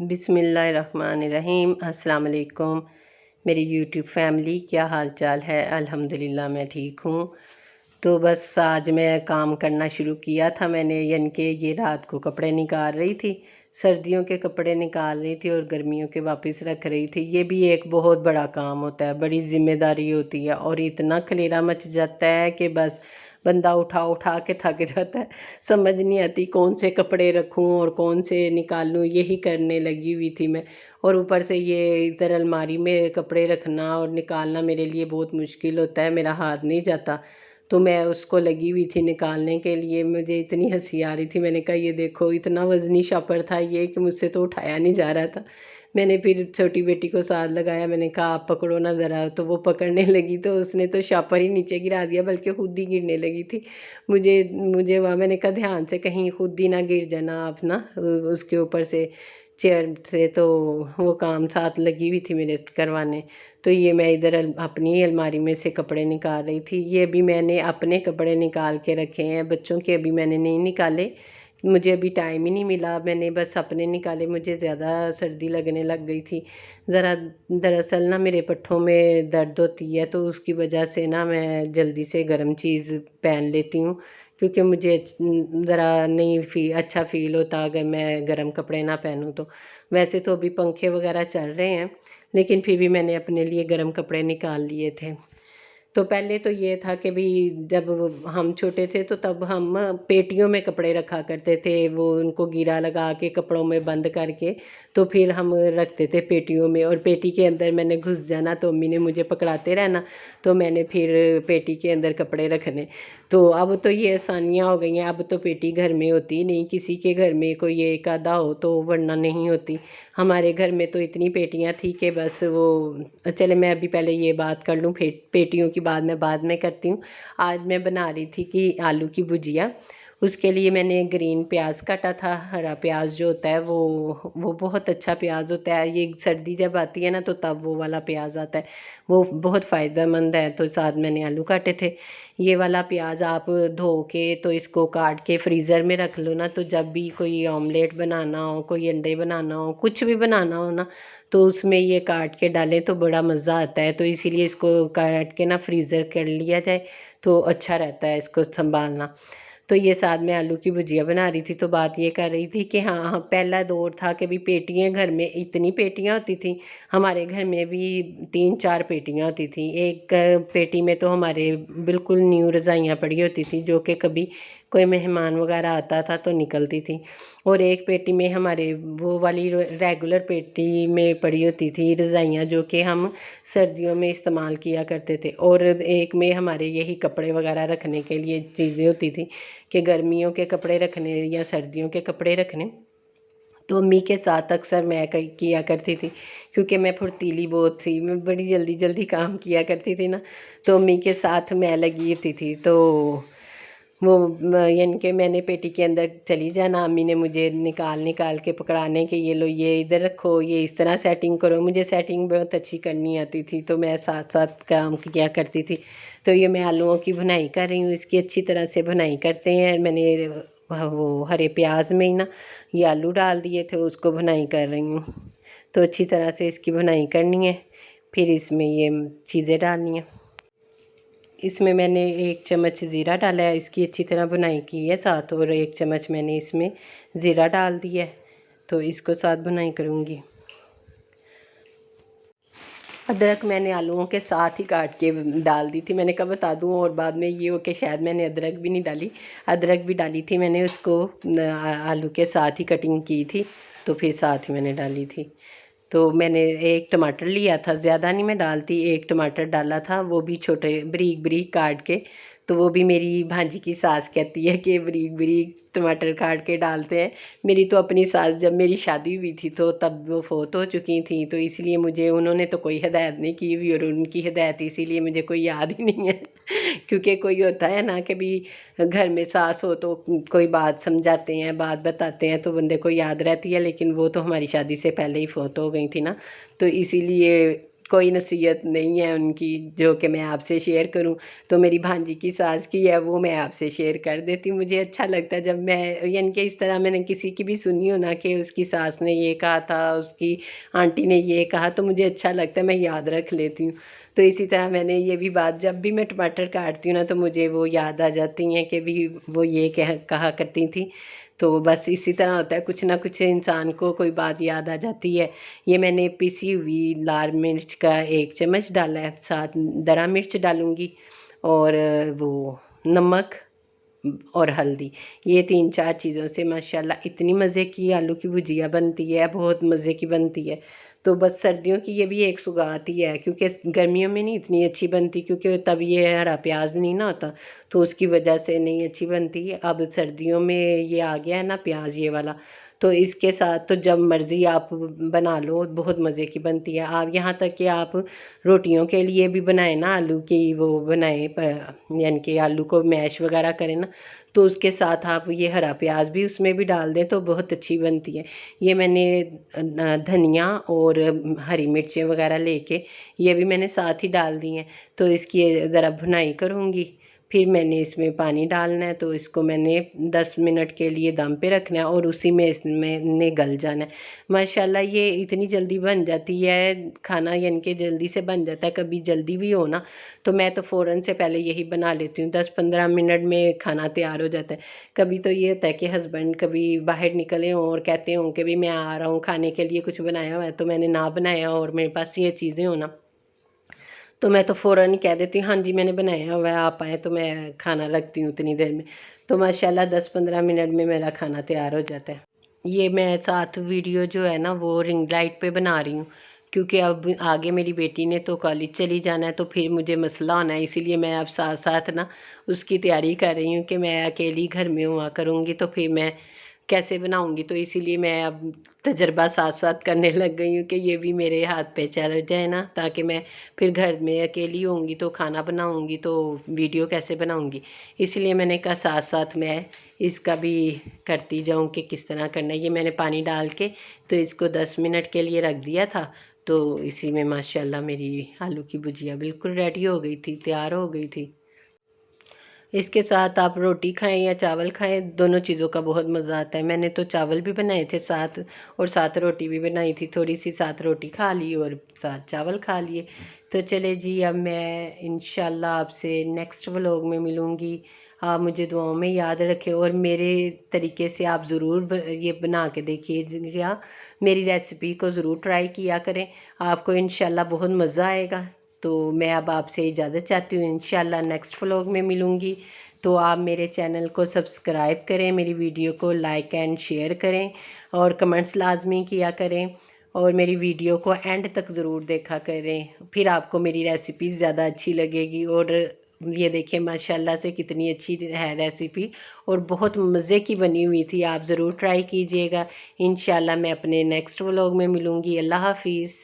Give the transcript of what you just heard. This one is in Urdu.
بسم اللہ الرحمن الرحیم۔ السلام علیکم میری یوٹیوب فیملی، کیا حال چال ہے؟ الحمدللہ میں ٹھیک ہوں۔ تو بس آج میں کام کرنا شروع کیا تھا میں نے، یعنی کہ یہ رات کو کپڑے نکال رہی تھی، سردیوں کے کپڑے نکال رہی تھی اور گرمیوں کے واپس رکھ رہی تھی۔ یہ بھی ایک بہت بڑا کام ہوتا ہے، بڑی ذمہ داری ہوتی ہے اور اتنا خلیرا مچ جاتا ہے کہ بس بندہ اٹھا کے تھک جاتا ہے، سمجھ نہیں آتی کون سے کپڑے رکھوں اور کون سے نکالوں، یہی کرنے لگی ہوئی تھی میں۔ اور اوپر سے یہ ادھر الماری میں کپڑے رکھنا اور نکالنا میرے لیے بہت مشکل ہوتا ہے، میرا ہاتھ نہیں جاتا، تو میں اس کو لگی ہوئی تھی نکالنے کے لیے۔ مجھے اتنی ہنسی آ رہی تھی، میں نے کہا یہ دیکھو اتنا وزنی شاپر تھا یہ کہ مجھ سے تو اٹھایا نہیں جا رہا تھا۔ میں نے پھر چھوٹی بیٹی کو ساتھ لگایا، میں نے کہا آپ پکڑو نا ذرا، تو وہ پکڑنے لگی تو اس نے تو شاپر ہی نیچے گرا دیا، بلکہ خود ہی گرنے لگی تھی۔ مجھے وہاں میں نے کہا دھیان سے کہیں خود ہی نہ گر جانا آپ نا اس کے اوپر سے چیئر سے، تو وہ کام ساتھ لگی ہوئی تھی میرے کروانے۔ تو یہ میں ادھر اپنی الماری میں سے کپڑے نکال رہی تھی۔ یہ بھی میں نے اپنے کپڑے نکال کے رکھے ہیں، بچوں کے ابھی میں نے نہیں نکالے، مجھے ابھی ٹائم ہی نہیں ملا، میں نے بس اپنے نکالے، مجھے زیادہ سردی لگنے لگ گئی تھی ذرا۔ دراصل نا میرے پٹھوں میں درد ہوتی ہے، تو اس کی وجہ سے نا میں جلدی سے گرم چیز پہن لیتی ہوں، کیونکہ مجھے ذرا نہیں اچھا فیل ہوتا اگر میں گرم کپڑے نہ پہنوں تو۔ ویسے تو ابھی پنکھے وغیرہ چل رہے ہیں، لیکن پھر بھی میں نے اپنے لیے گرم کپڑے نکال لیے تھے۔ تو پہلے تو یہ تھا کہ بھی جب ہم چھوٹے تھے تو تب ہم پیٹیوں میں کپڑے رکھا کرتے تھے، وہ ان کو گیرا لگا کے کپڑوں میں بند کر کے تو پھر ہم رکھتے تھے پیٹیوں میں، اور پیٹی کے اندر میں نے گھس جانا تو امی نے مجھے پکڑاتے رہنا، تو میں نے پھر پیٹی کے اندر کپڑے رکھنے۔ تو اب تو یہ آسانیاں ہو گئی ہیں، اب تو پیٹی گھر میں ہوتی نہیں، کسی کے گھر میں کوئی ایک آدھا ہو تو، ورنہ نہیں ہوتی۔ ہمارے گھر میں تو اتنی پیٹیاں تھیں کہ بس وہ، چلے میں ابھی پہلے یہ بات کر لوں، پیٹیوں کی بات میں بعد میں کرتی ہوں۔ آج میں بنا رہی تھی کہ آلو کی بھجیا، اس کے لیے میں نے گرین پیاز کاٹا تھا۔ ہرا پیاز جو ہوتا ہے وہ بہت اچھا پیاز ہوتا ہے، یہ سردی جب آتی ہے نا تو تب وہ والا پیاز آتا ہے، وہ بہت فائدہ مند ہے۔ تو ساتھ میں نے آلو کاٹے تھے۔ یہ والا پیاز آپ دھو کے تو اس کو کاٹ کے فریزر میں رکھ لو نا، تو جب بھی کوئی آملیٹ بنانا ہو، کوئی انڈے بنانا ہو، کچھ بھی بنانا ہو نا، تو اس میں یہ کاٹ کے ڈالیں تو بڑا مزہ آتا ہے۔ تو اسی لیے اس کو کاٹ کے نا فریزر کر لیا جائے تو اچھا رہتا ہے اس کو سنبھالنا۔ تو یہ ساتھ میں آلو کی بھجیا بنا رہی تھی، تو بات یہ کر رہی تھی کہ ہاں پہلا دور تھا کہ بھی پیٹیاں گھر میں اتنی پیٹیاں ہوتی تھیں، ہمارے گھر میں بھی 3-4 پیٹیاں ہوتی تھیں۔ ایک پیٹی میں تو ہمارے بالکل نیو رضائیاں پڑی ہوتی تھیں، جو کہ کبھی کوئی مہمان وغیرہ آتا تھا تو نکلتی تھیں، اور ایک پیٹی میں ہمارے وہ والی ریگولر پیٹی میں پڑی ہوتی تھی رضائیاں، جو کہ ہم سردیوں میں استعمال کیا کرتے تھے، اور ایک میں ہمارے یہی کپڑے وغیرہ رکھنے کے لیے چیزیں ہوتی تھیں کہ گرمیوں کے کپڑے رکھنے یا سردیوں کے کپڑے رکھنے۔ تو امی کے ساتھ اکثر میں کیا کرتی تھی، کیونکہ میں پھرتیلی بہت تھی، میں بڑی جلدی جلدی کام کیا کرتی تھی نا، تو امی کے ساتھ میں لگی ہوتی تھی۔ تو وہ یعنی کہ میں نے پیٹی کے اندر چلی جانا، امی نے مجھے نکال کے پکڑانے کہ یہ لو، یہ ادھر رکھو، یہ اس طرح سیٹنگ کرو۔ مجھے سیٹنگ بہت اچھی کرنی آتی تھی، تو میں ساتھ ساتھ کام کیا کرتی تھی۔ تو یہ میں آلوؤں کی بھنائی کر رہی ہوں، اس کی اچھی طرح سے بھنائی کرتے ہیں۔ میں نے وہ ہرے پیاز میں ہی نا یہ آلو ڈال دیے تھے، اس کو بھنائی کر رہی ہوں۔ تو اچھی طرح سے اس کی بھنائی کرنی ہے، پھر اس میں یہ چیزیں ڈالنی ہیں۔ اس میں نے 1 چمچ زیرہ ڈالا ہے، اس کی اچھی طرح بھنائی کی ہے ساتھ، اور 1 چمچ میں نے اس میں زیرہ ڈال دیا ہے، تو اس کو ساتھ بھنائی کروں گی۔ ادرک میں نے آلوؤں کے ساتھ ہی کاٹ کے ڈال دی تھی، میں نے کہا بتا دوں، اور بعد میں یہ ہو کہ شاید میں نے ادرک بھی نہیں ڈالی، ادرک بھی ڈالی تھی میں نے، اس کو آلو کے ساتھ ہی کٹنگ کی تھی، تو پھر ساتھ ہی میں نے ڈالی تھی۔ تو میں نے 1 ٹماٹر لیا تھا، زیادہ نہیں میں ڈالتی، 1 ٹماٹر ڈالا تھا، وہ بھی چھوٹے بریک بریک کاٹ کے۔ تو وہ بھی میری بھانجی کی ساس کہتی ہے کہ بریک بریک ٹماٹر کاٹ کے ڈالتے ہیں۔ میری تو اپنی ساس جب میری شادی ہوئی تھی تو تب وہ فوت ہو چکی تھیں، تو اس لیے مجھے انہوں نے تو کوئی ہدایت نہیں کی ہوئی، اور ان کی ہدایت اسی لیے مجھے کوئی یاد ہی نہیں ہے کیونکہ کوئی ہوتا ہے نا کہ بھی گھر میں ساس ہو تو کوئی بات سمجھاتے ہیں، بات بتاتے ہیں تو بندے کو یاد رہتی ہے، لیکن وہ تو ہماری شادی سے پہلے ہی فوت ہو گئی تھی نا، تو اسی لیے کوئی نصیحت نہیں ہے ان کی جو کہ میں آپ سے شیئر کروں، تو میری بھانجی کی ساس کی ہے وہ میں آپ سے شیئر کر دیتی ہوں۔ مجھے اچھا لگتا ہے جب میں یعنی کہ اس طرح میں نے کسی کی بھی سنی ہو نا کہ اس کی ساس نے یہ کہا تھا، اس کی آنٹی نے یہ کہا، تو مجھے اچھا لگتا ہے، میں یاد رکھ لیتی ہوں۔ تو اسی طرح میں نے یہ بھی بات جب بھی میں ٹماٹر کاٹتی ہوں نا تو مجھے وہ یاد آ جاتی ہیں کہ بھی وہ یہ کہا کرتی تھیں۔ تو بس اسی طرح ہوتا ہے، کچھ نہ کچھ انسان کو کوئی بات یاد آ جاتی ہے۔ یہ میں نے پیسی ہوئی لال مرچ کا 1 چمچ ڈالا ہے، ساتھ درا مرچ ڈالوں گی، اور وہ نمک اور ہلدی، یہ 3-4 چیزوں سے ماشاءاللہ اتنی مزے کی آلو کی بھجیا بنتی ہے، بہت مزے کی بنتی ہے۔ تو بس سردیوں کی یہ بھی ایک سوغات ہی ہے، کیونکہ گرمیوں میں نہیں اتنی اچھی بنتی، کیونکہ تب یہ ہرا پیاز نہیں نا ہوتا، تو اس کی وجہ سے نہیں اچھی بنتی۔ اب سردیوں میں یہ آ گیا ہے نا پیاز یہ والا، تو اس کے ساتھ تو جب مرضی آپ بنا لو، بہت مزے کی بنتی ہے۔ آپ یہاں تک کہ آپ روٹیوں کے لیے بھی بنائیں نا، آلو کی وہ بنائیں، یعنی کہ آلو کو میش وغیرہ کریں نا، تو اس کے ساتھ آپ یہ ہرا پیاز بھی اس میں بھی ڈال دیں تو بہت اچھی بنتی ہے۔ یہ میں نے دھنیا اور ہری مرچیں وغیرہ لے کے یہ بھی میں نے ساتھ ہی ڈال دی ہیں، تو اس کی ذرا بھنائی کروں گی، پھر میں نے اس میں پانی ڈالنا ہے، تو اس کو میں نے 10 منٹ کے لیے دم پہ رکھنا ہے، اور اسی میں اس میں نے گل جانا ہے۔ ماشاءاللہ یہ اتنی جلدی بن جاتی ہے کھانا، یعنی کہ جلدی سے بن جاتا ہے۔ کبھی جلدی بھی ہو نا تو میں تو فوراً سے پہلے یہی بنا لیتی ہوں، 10-15 منٹ میں کھانا تیار ہو جاتا ہے۔ کبھی تو یہ ہوتا ہے کہ ہسبینڈ کبھی باہر نکلے ہوں اور کہتے ہوں کہ بھی میں آ رہا ہوں کھانے کے لیے، کچھ بنایا ہوا ہے، تو میں نے نہ بنایا اور میرے پاس یہ چیزیں ہوں نا، تو میں تو فوراً ہی کہہ دیتی ہوں ہاں جی میں نے بنایا ہوا ہے، آپ آئیں تو میں کھانا رکھتی ہوں اتنی دیر میں، تو ماشاءاللہ 10-15 منٹ میں میرا کھانا تیار ہو جاتا ہے۔ یہ میں ساتھ ویڈیو جو ہے نا وہ رنگ لائٹ پہ بنا رہی ہوں، کیونکہ اب آگے میری بیٹی نے تو کالج چلی جانا ہے، تو پھر مجھے مسئلہ ہونا ہے، اسی لیے میں اب ساتھ ساتھ نا اس کی تیاری کر رہی ہوں کہ میں اکیلی گھر میں ہوا کروں گی تو پھر میں کیسے بناؤں گی، تو اسی لیے میں اب تجربہ ساتھ ساتھ کرنے لگ گئی ہوں کہ یہ بھی میرے ہاتھ پہ چل جائے نا، تاکہ میں پھر گھر میں اکیلی ہوں گی تو کھانا بناؤں گی تو ویڈیو کیسے بناؤں گی، اس لیے میں نے کہا ساتھ ساتھ میں اس کا بھی کرتی جاؤں کہ کس طرح کرنا ہے۔ یہ میں نے پانی ڈال کے تو اس کو 10 منٹ کے لیے رکھ دیا تھا، تو اسی میں ماشاءاللہ میری آلو کی بھجیا بالکل ریڈی ہو گئی تھی، تیار ہو گئی تھی۔ اس کے ساتھ آپ روٹی کھائیں یا چاول کھائیں، دونوں چیزوں کا بہت مزہ آتا ہے۔ میں نے تو چاول بھی بنائے تھے ساتھ، اور ساتھ روٹی بھی بنائی تھی، تھوڑی سی ساتھ روٹی کھا لی اور ساتھ چاول کھا لیے۔ تو چلے جی، اب میں انشاءاللہ آپ سے نیکسٹ ولوگ میں ملوں گی۔ آپ مجھے دعاؤں میں یاد رکھیں، اور میرے طریقے سے آپ ضرور یہ بنا کے دیکھیے گا، میری ریسیپی کو ضرور ٹرائی کیا کریں، آپ کو انشاءاللہ بہت مزہ آئے گا۔ تو میں اب آپ سے اجازت چاہتی ہوں، انشاءاللہ نیکسٹ ولاگ میں ملوں گی۔ تو آپ میرے چینل کو سبسکرائب کریں، میری ویڈیو کو لائک اینڈ شیئر کریں، اور کمنٹس لازمی کیا کریں، اور میری ویڈیو کو اینڈ تک ضرور دیکھا کریں، پھر آپ کو میری ریسیپیز زیادہ اچھی لگے گی۔ اور یہ دیکھیں ماشاءاللہ سے کتنی اچھی ہے ریسیپی، اور بہت مزے کی بنی ہوئی تھی، آپ ضرور ٹرائی کیجئے گا۔ انشاءاللہ میں اپنے نیکسٹ ولاگ میں ملوں گی۔ اللہ حافظ۔